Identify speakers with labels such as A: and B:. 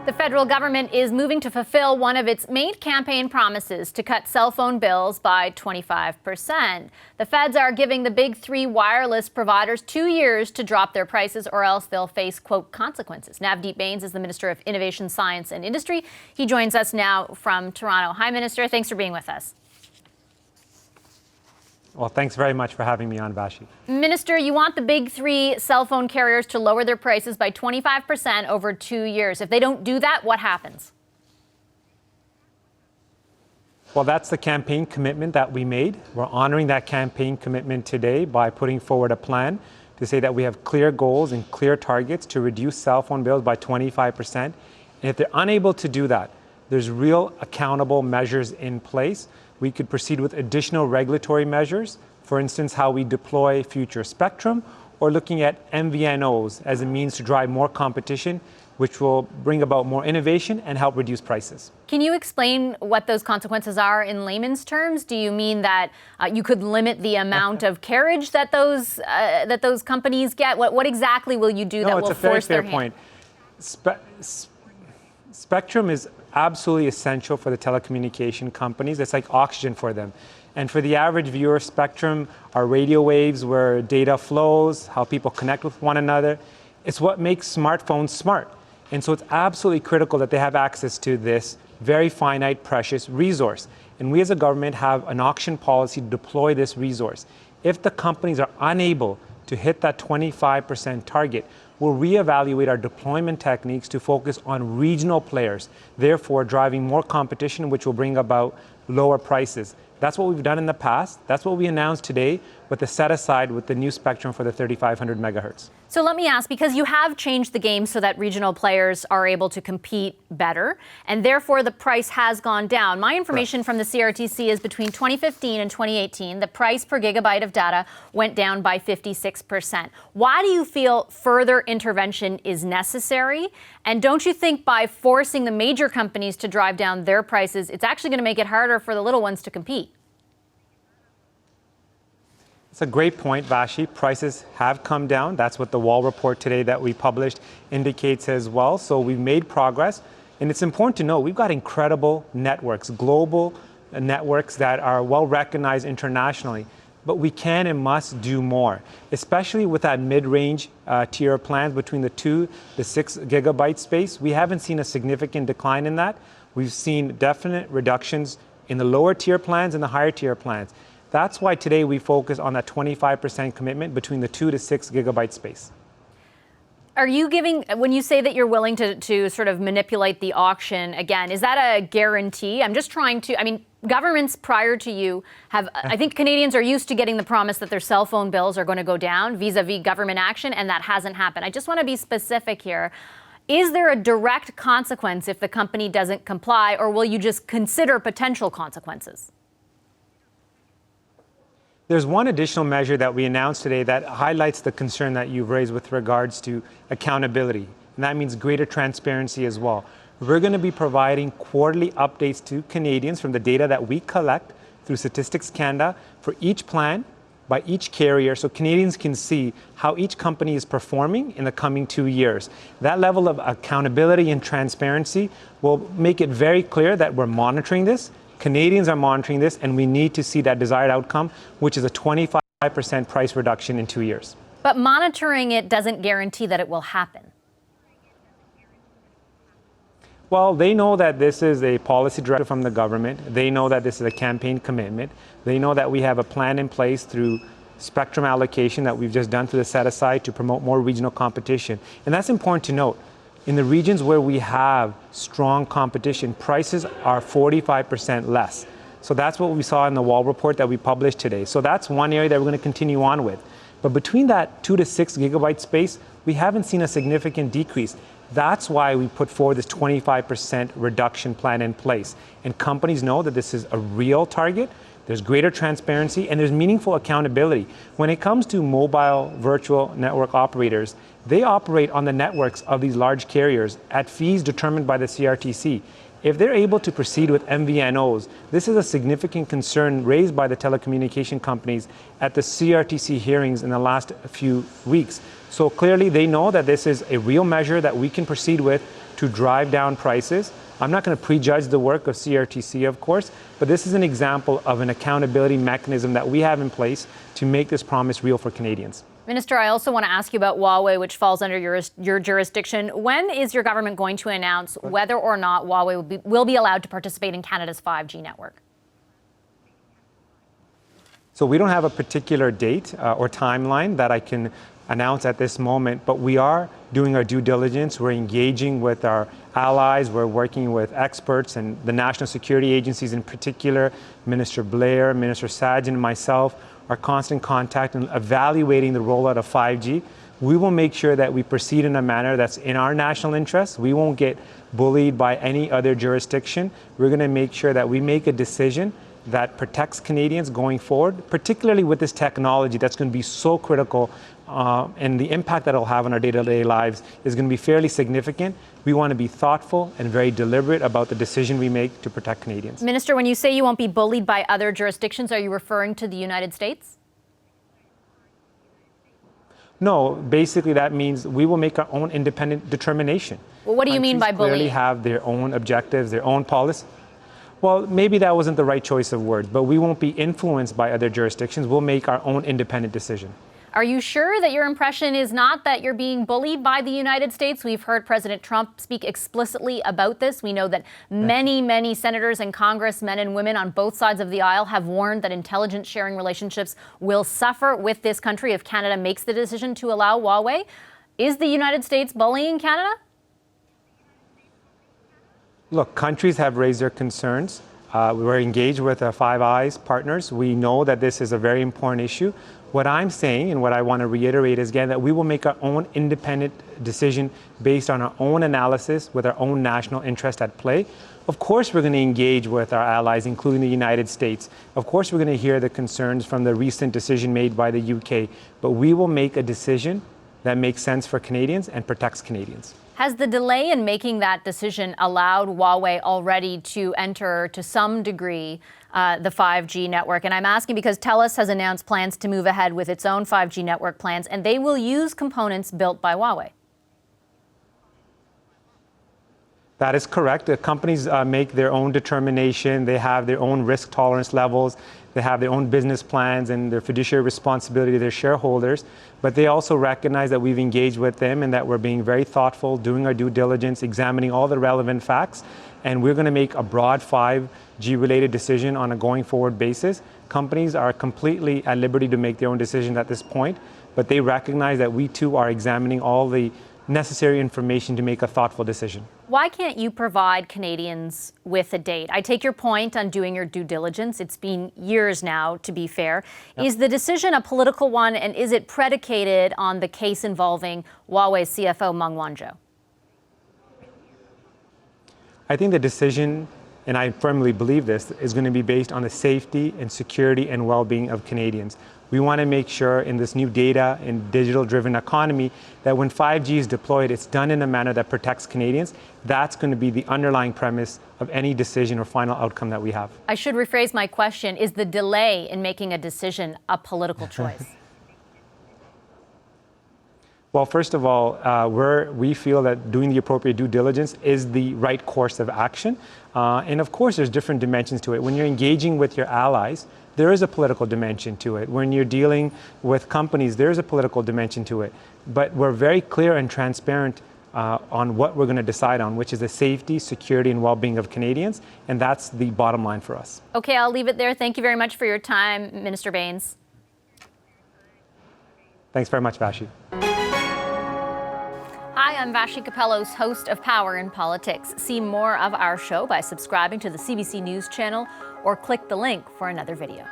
A: The federal government is moving to fulfill one of its main campaign promises to cut cell phone bills by 25%. The feds are giving the big three wireless providers 2 years to drop their prices or else they'll face, quote, consequences. Navdeep Bains is the Minister of Innovation, Science and Industry. He joins us now from Toronto. Hi, Minister. Thanks for being with us.
B: Well, thanks very much for having me on, Vashi.
A: Minister, you want the big three cell phone carriers to lower their prices by 25% over 2 years. If they don't do that, what happens?
B: Well, that's the campaign commitment that we made. We're honoring that campaign commitment today by putting forward a plan to say that we have clear goals and clear targets to reduce cell phone bills by 25%. And if they're unable to do that, there's real accountable measures in place. We could proceed with additional regulatory measures, for instance, how we deploy future spectrum, or looking at MVNOs as a means to drive more competition, which will bring about more innovation and help reduce prices.
A: Can you explain what those consequences are in layman's terms? Do you mean that you could limit the amount of carriage that those companies get? What exactly will you do that will force their hand?
B: It's a very fair point. Spectrum is absolutely essential for the telecommunication companies. It's like oxygen for them. And for the average viewer, spectrum are radio waves where data flows, how people connect with one another. It's what makes smartphones smart. And so it's absolutely critical that they have access to this very finite, precious resource. And we as a government have an auction policy to deploy this resource. If the companies are unable to hit that 25% target, we'll reevaluate our deployment techniques to focus on regional players, therefore driving more competition, which will bring about lower prices. That's what we've done in the past. That's what we announced today with the set aside with the new spectrum for the 3,500 megahertz.
A: So let me ask, because you have changed the game so that regional players are able to compete better, and therefore the price has gone down. My information from the CRTC is between 2015 and 2018, the price per gigabyte of data went down by 56%. Why do you feel further intervention is necessary? And don't you think by forcing the major companies to drive down their prices, it's actually going to make it harder for the little ones to compete?
B: It's a great point, Vashi. Prices have come down. That's what the Wall report today that we published indicates as well. So we've made progress. And it's important to know we've got incredible networks, global networks that are well recognized internationally. But we can and must do more, especially with that mid-range tier plans between the 2 to 6 gigabyte space. We haven't seen a significant decline in that. We've seen definite reductions in the lower tier plans and the higher tier plans. That's why today we focus on that 25% commitment between the 2 to 6 gigabyte space.
A: Are you giving, when you say that you're willing to sort of manipulate the auction again, is that a guarantee? I'm just trying to, I mean, governments prior to you have, I think Canadians are used to getting the promise that their cell phone bills are going to go down vis-a-vis government action, and that hasn't happened. I just want to be specific here. Is there a direct consequence if the company doesn't comply, or will you just consider potential consequences?
B: There's one additional measure that we announced today that highlights the concern that you've raised with regards to accountability, and that means greater transparency as well. We're going to be providing quarterly updates to Canadians from the data that we collect through Statistics Canada for each plan by each carrier, so Canadians can see how each company is performing in the coming 2 years. That level of accountability and transparency will make it very clear that we're monitoring this. Canadians are monitoring this, and we need to see that desired outcome, which is a 25% price reduction in 2 years.
A: But monitoring it doesn't guarantee that it will happen.
B: Well, they know that this is a policy directive from the government. They know that this is a campaign commitment. They know that we have a plan in place through spectrum allocation that we've just done through the set aside to promote more regional competition. And that's important to note. In the regions where we have strong competition, prices are 45% less. So that's what we saw in the Wall report that we published today. So that's one area that we're going to continue on with. But between that 2 to 6 gigabyte space, we haven't seen a significant decrease. That's why we put forward this 25% reduction plan in place. And companies know that this is a real target. There's greater transparency, and there's meaningful accountability. When it comes to mobile virtual network operators, they operate on the networks of these large carriers at fees determined by the CRTC. If they're able to proceed with MVNOs, this is a significant concern raised by the telecommunication companies at the CRTC hearings in the last few weeks. So clearly they know that this is a real measure that we can proceed with to drive down prices. I'm not going to prejudge the work of CRTC, of course, but this is an example of an accountability mechanism that we have in place to make this promise real for Canadians.
A: Minister, I also want to ask you about Huawei, which falls under your jurisdiction. When is your government going to announce whether or not Huawei will be allowed to participate in Canada's 5G network?
B: So we don't have a particular date or timeline that I can announce at this moment, but we are doing our due diligence. We're engaging with our allies. We're working with experts and the national security agencies in particular. Minister Blair, Minister Sajjan, and myself are constant contact and evaluating the rollout of 5G. We will make sure that we proceed in a manner that's in our national interest. We won't get bullied by any other jurisdiction. We're going to make sure that we make a decision that protects Canadians going forward, particularly with this technology that's going to be so critical, and the impact that it'll have on our day-to-day lives is going to be fairly significant. We want to be thoughtful and very deliberate about the decision we make to protect Canadians. Minister,
A: when you say you won't be bullied by other jurisdictions, are you referring to the United States?
B: No, basically that means we will make our own independent determination.
A: Well, what do you mean by bullying?
B: Clearly have their own objectives, their own policy. Well, maybe that wasn't the right choice of words, but we won't be influenced by other jurisdictions. We'll make our own independent decision.
A: Are you sure that your impression is not that you're being bullied by the United States? We've heard President Trump speak explicitly about this. We know that many senators and congressmen and women on both sides of the aisle have warned that intelligence sharing relationships will suffer with this country if Canada makes the decision to allow Huawei. Is the United States bullying Canada?
B: Look, countries have raised their concerns. We're engaged with our Five Eyes partners. We know that this is a very important issue. What I'm saying and what I want to reiterate is, again, that we will make our own independent decision based on our own analysis with our own national interest at play. Of course, we're going to engage with our allies, including the United States. Of course, we're going to hear the concerns from the recent decision made by the UK. But we will make a decision that makes sense for Canadians and protects Canadians.
A: Has the delay in making that decision allowed Huawei already to enter, to some degree, the 5G network? And I'm asking because Telus has announced plans to move ahead with its own 5G network plans, and they will use components built by Huawei.
B: That is correct. The companies make their own determination. They have their own risk tolerance levels. They have their own business plans and their fiduciary responsibility to their shareholders. But they also recognize that we've engaged with them and that we're being very thoughtful, doing our due diligence, examining all the relevant facts. And we're going to make a broad 5G-related decision on a going forward basis. Companies are completely at liberty to make their own decisions at this point, but they recognize that we too are examining all the necessary information to make a thoughtful decision.
A: Why can't you provide Canadians with a date? I take your point on doing your due diligence. It's been years now, to be fair. Yep. Is the decision a political one, and is it predicated on the case involving Huawei's CFO, Meng Wanzhou?
B: I think the decision, and I firmly believe this, is going to be based on the safety and security and well-being of Canadians. We want to make sure in this new data and digital-driven economy that when 5G is deployed, it's done in a manner that protects Canadians. That's going to be the underlying premise of any decision or final outcome that we have.
A: I should rephrase my question. Is the delay in making a decision a political choice?
B: Well, first of all, we feel that doing the appropriate due diligence is the right course of action. And of course, there's different dimensions to it. When you're engaging with your allies, there is a political dimension to it. When you're dealing with companies, there is a political dimension to it. But we're very clear and transparent on what we're going to decide on, which is the safety, security, and well-being of Canadians. And that's the bottom line for us.
A: Okay, I'll leave it there. Thank you very much for your time, Minister Bains.
B: Thanks very much, Vashi.
A: Hi, I'm Vashi Capellos, host of Power in Politics. See more of our show by subscribing to the CBC News channel or click the link for another video.